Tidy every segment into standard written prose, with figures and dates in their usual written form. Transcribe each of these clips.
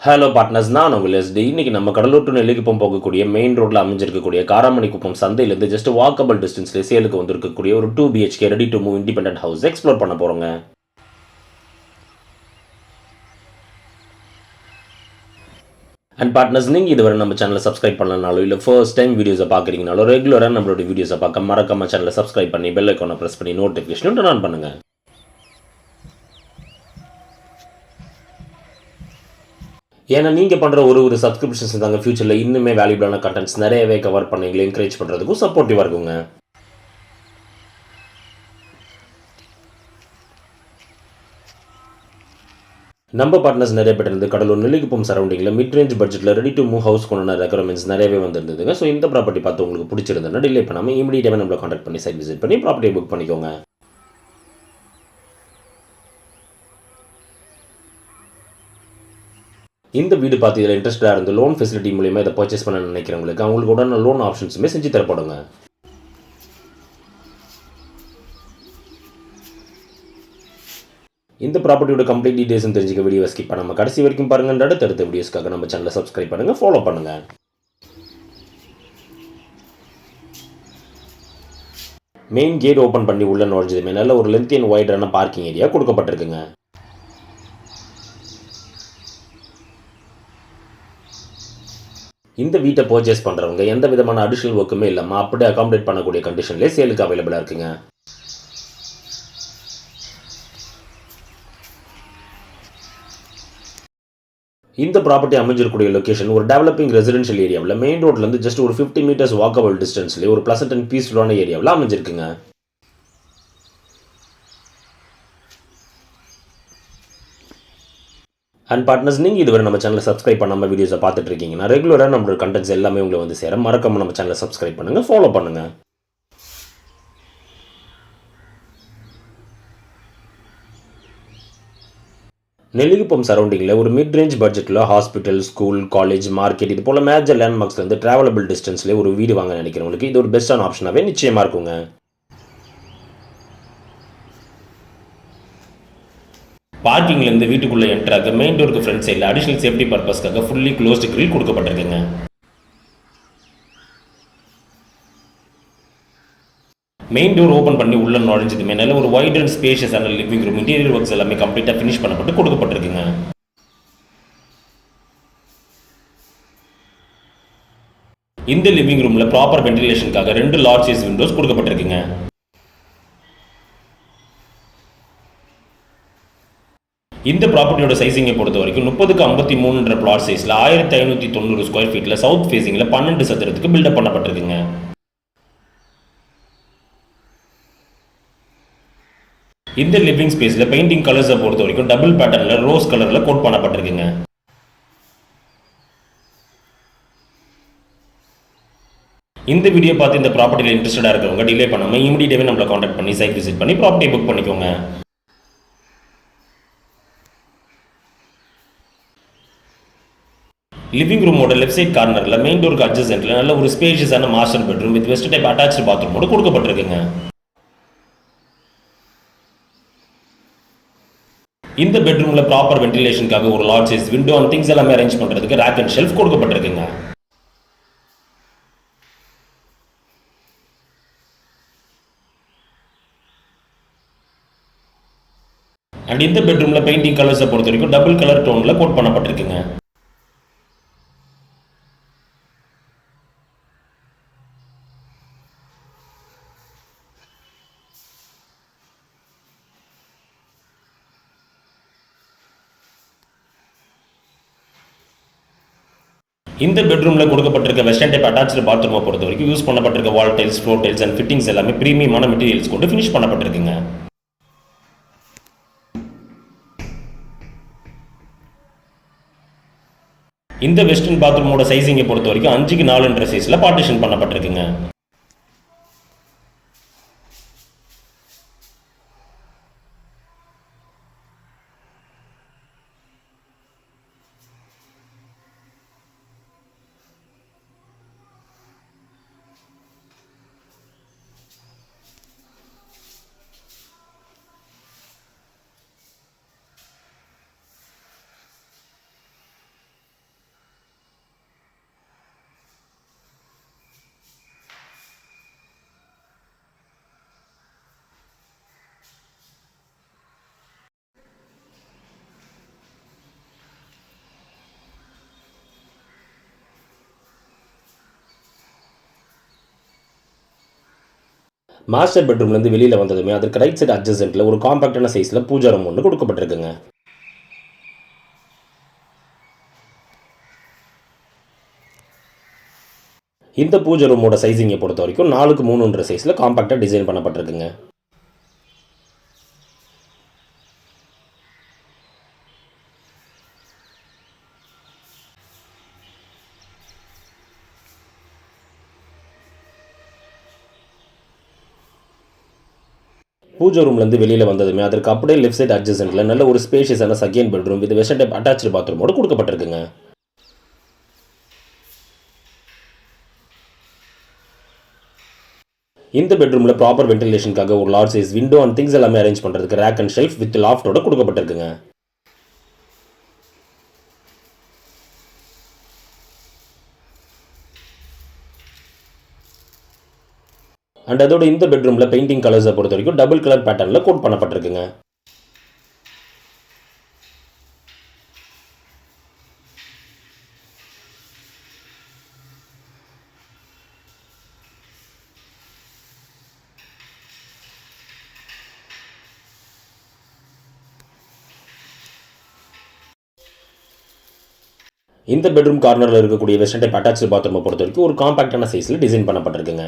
Hello partners, நான் உங்கள் ST. இன்னைக்கு நம்ம கடலூர் டு நெல்லிக்குப்பம் போகக்கூடிய மெயின் ரோட்ல அமைஞ்சிருக்கக்கூடிய காராமணிக்குப்பம் சந்தையிலேருந்து ஜஸ்ட் வாக்கபிள் டிஸ்டன்ஸ்ல சேலுக்கு வந்திருக்கக்கூடிய ஒரு 2 BHK ready to move independent house explore பண்ண போறோங்க. அண்ட் பார்ட்னர்ஸ், நீங்க இதுவரை நம்ம சேனலை சப்ஸ்கிரைப் பண்ணலனாலோ இல்லை ஃபர்ஸ்ட் டைம் வீடியோஸை பார்க்குறீங்கனாலோ ரெகுலராக நம்மளோட வீடியோஸை பார்க்க மறக்காம சேனலை சப்ஸ்கிரைப் பண்ணி பெல் ஐக்கானை ப்ரெஸ் பண்ணி நோட்டிஃபிகேஷன் டர்ன் ஆன் பண்ணுங்க. ஏன்னா நீங்கள் பண்ணுற ஒரு சப்ஸ்கிரிப்ஷன்ஸ் தாங்க ஃபியூச்சரில் இன்னுமே வேல்யூபிளான கண்டென்ட்ஸ் நிறையவே கவர் பண்ணி எங்களை என்கரேஜ் பண்ணுறதுக்கும் சப்போர்ட்டிவாக இருக்குங்க. நம்ம பார்ட்னர்ஸ் நிறைய பேர் இருந்து கடலூர் நெல்லிக்குப்பம் சரௌண்டிங்கில் மிட் ரேஞ்ச் பட்ஜெட்டில் ரெடி டு மூவ் ஹவுஸ் கொண்டாட ரெக்யர்மெண்ட்ஸ் நிறையவே வந்திருந்ததுங்க. ஸோ இந்த ப்ராப்பர்ட்டி பார்த்து உங்களுக்கு பிடிச்சிருந்ததுன்னா டிலே பண்ணாமல் இமீடியட்டாக நம்மளை கான்டாக்ட் பண்ணி சைட் விசிட் பண்ணி ப்ராப்பர்ட்டியை புக் பண்ணிக்கோங்க. இந்த வீடு பார்த்து இதில் இன்ட்ரெஸ்டாக இருந்து லோன் ஃபெசிலிட்டி மூலியமாக இதை பர்ச்சேஸ் பண்ண நினைக்கிறவங்களுக்கு அவங்களுக்கு உடனே லோன் ஆப்ஷன்ஸுமே செஞ்சு தரப்படுங்க. இந்த ப்ராப்பர்ட்டியோட கம்ப்ளீட் டீடைல்ஸ் தெரிஞ்சுக்க வீடியோ ஸ்கிப் பண்ணாமல் கடைசி வரைக்கும் பாருங்கள். அடுத்தடுத்த வீடியோஸ்க்காக நம்ம சேனலை சப்ஸ்கிரைப் பண்ணுங்கள், ஃபாலோ பண்ணுங்கள். மெயின் கேட் ஓப்பன் பண்ணி உள்ள நுழைஞ்சதுமே நல்ல ஒரு லென்த் அண்ட் வைடான பார்க்கிங் ஏரியா கொடுக்கப்பட்டிருக்குங்க. இந்த வீட்டை பர்ச்சேஸ் பண்ணுறவங்க எந்த விதமான அடிஷனல் ஒர்க்குமே இல்லாமல் அப்படியே அகாமடேட் பண்ணக்கூடிய கண்டிஷன்லேயே சேலுக்கு அவைலபிளாக இருக்குங்க. இந்த ப்ராப்பர்ட்டி அமைஞ்சிருக்கூடிய லொக்கேஷன் ஒரு டெவலப்பிங் ரெசிடென்ஷியல் ஏரியாவில் மெயின் ரோட்லேருந்து ஜஸ்ட் ஒரு 50 மீட்டர்ஸ் வாக்கபிள் டிஸ்டன்ஸ்லேயே ஒரு ப்ளசன்ட் அண்ட் பீஸ்ஃபுல்லான ஏரியாவில் அமைஞ்சிருக்குங்க. அண்ட் பார்ட்னர்ஸ், நீங்கள் இதுவரை நம்ம சேனலை சப்ஸ்கிரைப் பண்ணாமல் வீடியோஸை பார்த்துட்டு இருக்கீங்கன்னா ரெகுலராக நம்மளோட கண்டென்ட்ஸ் எல்லாமே உங்களை வந்து சேர மறக்காம நம்ம சேனலை சப்ஸ்கிரைப் பண்ணுங்கள், ஃபாலோ பண்ணுங்கள். நெல்லிக்குப்பம் சரௌண்டிங்கில் ஒரு மிட் ரேஞ்ச் பட்ஜெட்டில் ஹாஸ்பிட்டல், ஸ்கூல், காலேஜ், மார்க்கெட் இது போல் மேஜர் லேண்ட்மார்க்ஸ்லேருந்து ட்ராவலபிள் டிஸ்டன்ஸ்லேயே ஒரு வீடு வாங்க நினைக்கிறவங்களுக்கு இது ஒரு பெஸ்ட்டான ஆப்ஷனாகவே நிச்சயமாக இருக்குங்க. பார்க்கிங்லேருந்து வீட்டுக்குள்ளே என்ட்ராக மெயின் டோருக்கு ஃப்ரண்ட் சைடில் அடிஷனல் சேஃப்டி பர்பஸ்க்காக ஃபுல்லி க்ளோஸ்டு கிரில் கொடுக்கப்பட்டிருக்குங்க. மெயின் டோர் ஓப்பன் பண்ணி உள்ள நுழைஞ்சதுமே நல்ல ஒரு வைட் அண்ட் ஸ்பேஷியஸான லிவிங் ரூம் இன்டீரியர் ஒர்க்ஸ் எல்லாமே கம்ப்ளீட்டாக ஃபினிஷ் பண்ணப்பட்டு கொடுக்கப்பட்டிருக்குங்க. இந்த லிவிங் ரூமில் ப்ராப்பர் வென்டிலேஷனுக்காக 2 லார்ஜ் சைஸ் விண்டோஸ் கொடுக்கப்பட்டிருக்குங்க. இந்த ப்ராப்பர்ட்டியோட சைசிங்கை பொறுத்த வரைக்கும் 30x53 பிளாட் சைஸில் 1590 ஸ்கொயர் ஃபீட்டில் சவுத் ஃபேசிங்கில் 12 சதுரத்துக்கு பில்டப் பண்ணப்பட்டிருக்குங்க. இந்த லிவிங் ஸ்பேஸில் பெயிண்டிங் கலர்ஸை பொறுத்த வரைக்கும் டபுள் பேட்டர்னில் ரோஸ் கலரில் கோட் பண்ணப்பட்டிருக்குங்க. இந்த வீடியோ பார்த்து இந்த ப்ராப்பர்ட்டியில் இன்ட்ரெஸ்டாக இருக்கிறவங்க டிலே பண்ணாமல் இமீடியட்டாகவே நம்மளை கான்டாக்ட் பண்ணி சைட் விசிட் பண்ணி ப்ராப்பர்ட்டியை புக் பண்ணிக்கோங்க. லிவிங் ரூமோட லெஃப்ட் சைட் கார்னரில் மெயின் டோருக்கு அட்ஜசென்ட்ல நல்ல ஒரு ஸ்பேஷியஸான master bedroom with west type attach பாத்ரூமோடு கொடுக்கப்பட்டிருக்குங்க. இந்த பெட்ரூம்ல ப்ராப்பர் வென்டிலேஷனுக்காக ஒரு large size window and things எல்லாமே அரேஞ்ச் பண்றதுக்கு ரேக் அண்ட் ஷெல்ஃப் கொடுக்கப்பட்டிருக்குங்க. அண்ட் இந்த பெட்ரூம்ல பெயிண்டிங் கலர்ஸை பொறுத்த வரைக்கும் டபுள் கலர் டோன்ல கோட் பண்ணப்பட்டிருக்குங்க. இந்த பெட்ரூமில் கொடுக்கப்பட்டிருக்க வெஸ்டர்ன் டைப் அட்டாச்சு பாத்ரூமை பொறுத்த வரைக்கும் யூஸ் பண்ணப்பட்டிருக்க wall tiles, floor tiles and fittings எல்லாமே பிரீமியமான மெட்டீரியல்ஸ் கொண்டு ஃபினிஷ் பண்ணப்பட்டிருக்குங்க. இந்த வெஸ்டர்ன் பாத்ரூமோட சைசிங்கை பொறுத்த வரைக்கும் 5x4 சைஸில் பார்ட்டிஷன் பண்ணப்பட்டிருக்குங்க. மாஸ்டர் பெட்ரூம்லேருந்து வெளியில் வந்ததுமே அதற்கு ரைட் சைடு அட்ஜசென்ட்டில் ஒரு காம்பாக்டான சைஸில் பூஜா ரூம் ஒன்று கொடுக்கப்பட்டிருக்குங்க. இந்த பூஜை ரூமோட சைஸிங்கை பொறுத்த வரைக்கும் 4க்கு 3ன்ற சைஸில் காம்பாக்டாக டிசைன் பண்ணப்பட்டிருக்குங்க. பூஜை ரூம்லேருந்து வெளியில் வந்ததுமே அதற்கு அப்படியே லெஃப்ட் சைடு அட்ஜசென்ட்டில் நல்ல ஒரு ஸ்பேஷியஸான second bedroom with western type attach பாத்ரூமோடு கொடுக்கப்பட்டிருக்குங்க. இந்த பெட்ரூமில் ப்ராப்பர் வென்டிலேஷனுக்காக ஒரு large size window and things எல்லாமே அரேஞ்ச் பண்ணுறதுக்கு ரேக் அண்ட் ஷெல்ஃப் வித் லாஃப்டோட கொடுக்கப்பட்டிருக்குங்க. அண்ட் அதோட இந்த பெட்ரூமில் பெயிண்டிங் கலர்ஸை பொறுத்த வரைக்கும் டபுள் கலர் பேட்டர்னில் கோட் பண்ணப்பட்டிருக்குங்க. இந்த பெட்ரூம் கார்னரில் இருக்கக்கூடிய வெஸ்டர்ன் டைப் அட்டாச்சு பாத்ரூமை பொறுத்த வரைக்கும் ஒரு காம்பாக்டான சைஸில் டிசைன் பண்ணப்பட்டிருக்குங்க.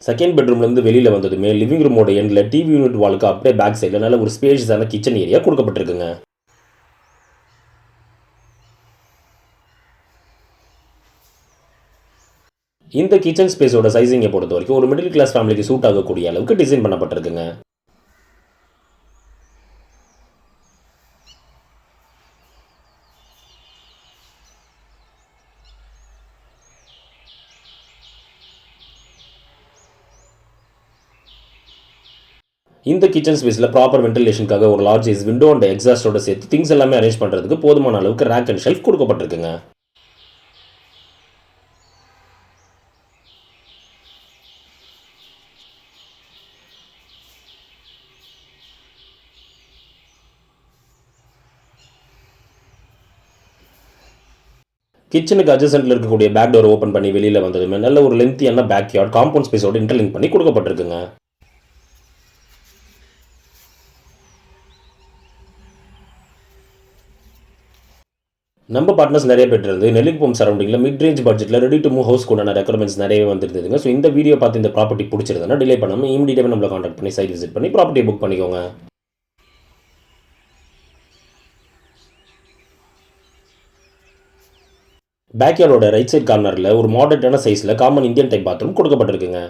செகண்ட் பெட்ரூம்லேருந்து வெளியில் வந்ததுமே லிவிங் ரூமோட எண்டில் டிவி யூனிட் வாலுக்கு அப்படியே பேக் சைடில் நல்ல ஒரு ஸ்பேஷியஸான கிச்சன் ஏரியா கொடுக்கப்பட்டிருக்குங்க. இந்த கிச்சன் ஸ்பேஸோட சைஸிங்கை பொறுத்த வரைக்கும் ஒரு மிடில் கிளாஸ் ஃபேமிலிக்கு சூட் ஆகக்கூடிய அளவுக்கு டிசைன் பண்ணப்பட்டிருக்குங்க. இந்த கிச்சன் ஸ்பேஸில் ப்ராப்பர் வென்டிலேஷனுக்காக ஒரு லார்ஜ் சைஸ் விண்டோ அண்ட் எக்ஸாஸ்டோட சேர்த்து திங்ஸ் எல்லாமே அரேஞ்ச் பண்ணுறதுக்கு போதுமான அளவுக்கு ரேக் அண்ட் ஷெல்ஃப் கொடுக்கப்பட்டிருக்குங்க. கிச்சனுக்கு அட்ஜசென்ட்டில் இருக்கக்கூடிய பேக் டோர் ஓப்பன் பண்ணி வெளியில் வந்ததுமே நல்ல ஒரு லென்த்தியான பேக் யார்ட் காம்பவுண்ட் ஸ்பேஸோட இன்டர்லிங்க் பண்ணி கொடுக்கப்பட்டிருக்குங்க. நம்ம பார்ட்னர்ஸ் நிறைய பேர் இருந்து நெல்லிக்குப்பம் சரௌண்டிங்கில் மிட் ரேஞ்ச் பட்ஜெட்டில் ரெடி டு மூவ் ஹவுஸ் கொண்டான ரெக்குவயர்மெண்ட்ஸ் நிறையவே வந்துருந்துங்க. ஸோ இந்த வீடியோ பார்த்து இந்த ப்ராப்பர்ட்டி பிடிச்சிருந்தா டிலே பண்ணாமல் இமீடியட்டாக நம்மளை கான்டாக்ட் பண்ணி சைட் விசிட் பண்ணி ப்ராப்பர்ட்டியை புக் பண்ணிக்கோங்க. பேக்யார்டோட ரைட் சைட் கார்னரில் ஒரு மாடர்னான சைஸில் காமன் இந்தியன் டைப் பாத்ரூம் கொடுக்கப்பட்டிருக்குங்க.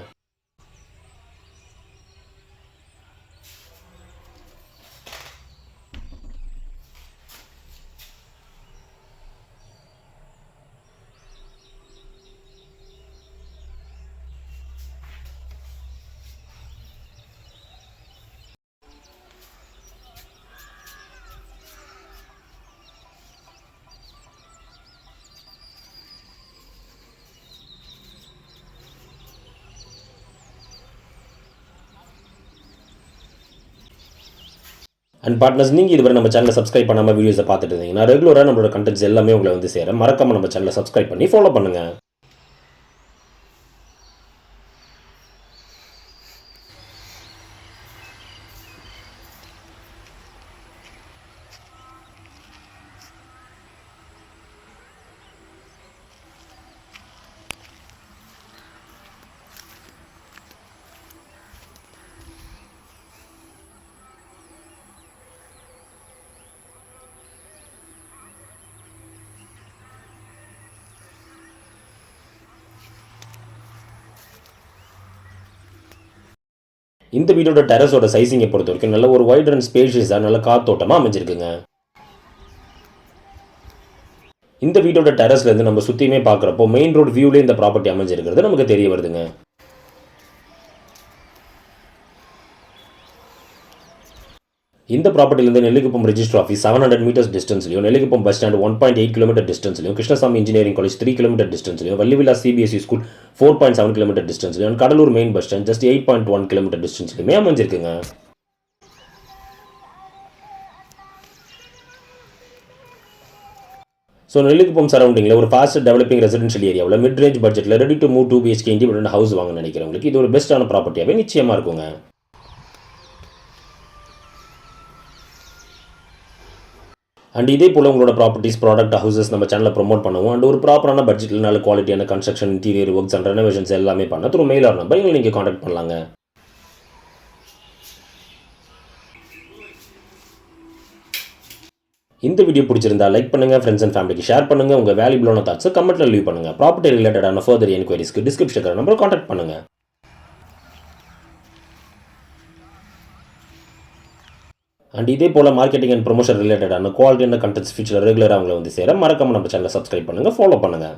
அண்ட் பார்ட்னர்ஸ் நீங்கள் இதுவரை நம்ம சேனலை சப்ஸ்கிரைப் பண்ணாமல் வீடியோஸை பார்த்துட்டு இருந்தீங்கன்னா ரெகுலராக நம்மளோட கண்டென்ட்ஸ் எல்லாமே உங்களை வந்து சேர மறக்காமல் நம்ம சேனலை சப்ஸ்கிரைப் பண்ணி ஃபாலோ பண்ணுங்கள். இந்த வீடோட டெரஸோட சைஸிங்கை பொறுத்த வரைக்கும் நல்ல ஒரு வைட் அண்ட் ஸ்பேஷியஸாக நல்ல காத்தோட்டமாக அமைஞ்சிருக்குங்க. இந்த வீட்டோட டெரஸ்லேருந்து நம்ம சுற்றியுமே பார்க்குறப்போ மெயின் ரோடு வியூலேயே இந்த ப்ராப்பர்ட்டி அமைஞ்சிருக்கிறது நமக்கு தெரிய வருதுங்க. இந்த ப்ராப்பர்ட்டிலேருந்து நெல்லிக்குப்பம் ரெஜிஸ்டர் ஆஃபீஸ் 700 மீட்டர்ஸ் டிஸ்டன்ஸ்லையும், நெல்லிக்குப்பம் பஸ் ஸ்டாண்ட் 1.8 கிலோமீட்டர் டிஸ்டன்ஸ்லையும், கிருஷ்ணசாமி இன்ஜினியரிங் காலேஜ் 3 கிலோமீட்டர் டிஸ்டன்ஸ்லையும், வள்ளிவில்லா சிபிஎஸ்சி ஸ்கூல் 4.7 கிலோமீட்டர் டிஸ்டன்ஸ்லையும், Cuddalore main bus stand just 8.1 kilometre டிஸ்டன்ஸ்லையுமே அமைஞ்சிருக்குங்க. ஸோ நெல்லிக்குப்பம் சரௌண்டிங்கில் ஒரு ஃபாஸ்ட் டெவலப்பிங் ரெசிடென்ஷியல் ஏரியாவில் மிட் ரேஞ்ச் பட்ஜெட்டில் ready to move 2 BHK independent house வாங்க நினைக்கிறவங்களுக்கு இது ஒரு பெஸ்ட்டான ப்ராப்பர்ட்டியாகவே நிச்சயமாக இருக்குங்க. அண்ட் இதே போல் உங்களோட ப்ராப்பர்ட்டிஸ், ப்ராடக்ட், ஹவுசஸ் நம்ம சேனலில் ப்ரொமோட் பண்ணுவோம். அண்ட் ஒரு ப்ராப்பரான பட்ஜெட்டில் நல்ல குவாலிட்டியான construction, interior works and renovations எல்லாமே பண்ண த்ரூ மெயில் ஆர் நம்பர் எங்களை நீங்கள் காண்டாக்ட் பண்ணலாங்க. இந்த வீடியோ பிடிச்சிருந்தா லைக் பண்ணுங்க, ஃப்ரெண்ட்ஸ் அண்ட் ஃபேமிலிக்கு ஷேர் பண்ணுங்க. உங்கள் வேல்யூபிளான தாட்ஸை கமெண்ட்ல லீவ் பண்ணுங்க. ப்ராப்பர்ட்டி ரிலேட்டடான ஃபர்தர் என்கொயரிஸ்க்கு டிஸ்கிரிப்ஷன் நம்பர் காண்டாக்ட் பண்ணுங்க. அண்ட் இதே போல் மார்க்கெட்டிங் அண்ட் ப்ரொமோஷன் ரிலேட்டடான குவாலிட்டியான கண்டென்ட்ஸ் ஃபியூச்சரில் ரெகுலராக அவங்களை வந்து சேர மறக்காம நம்ம சேனலை சப்ஸ்கிரைப் பண்ணுங்கள், ஃபாலோ பண்ணுங்கள்.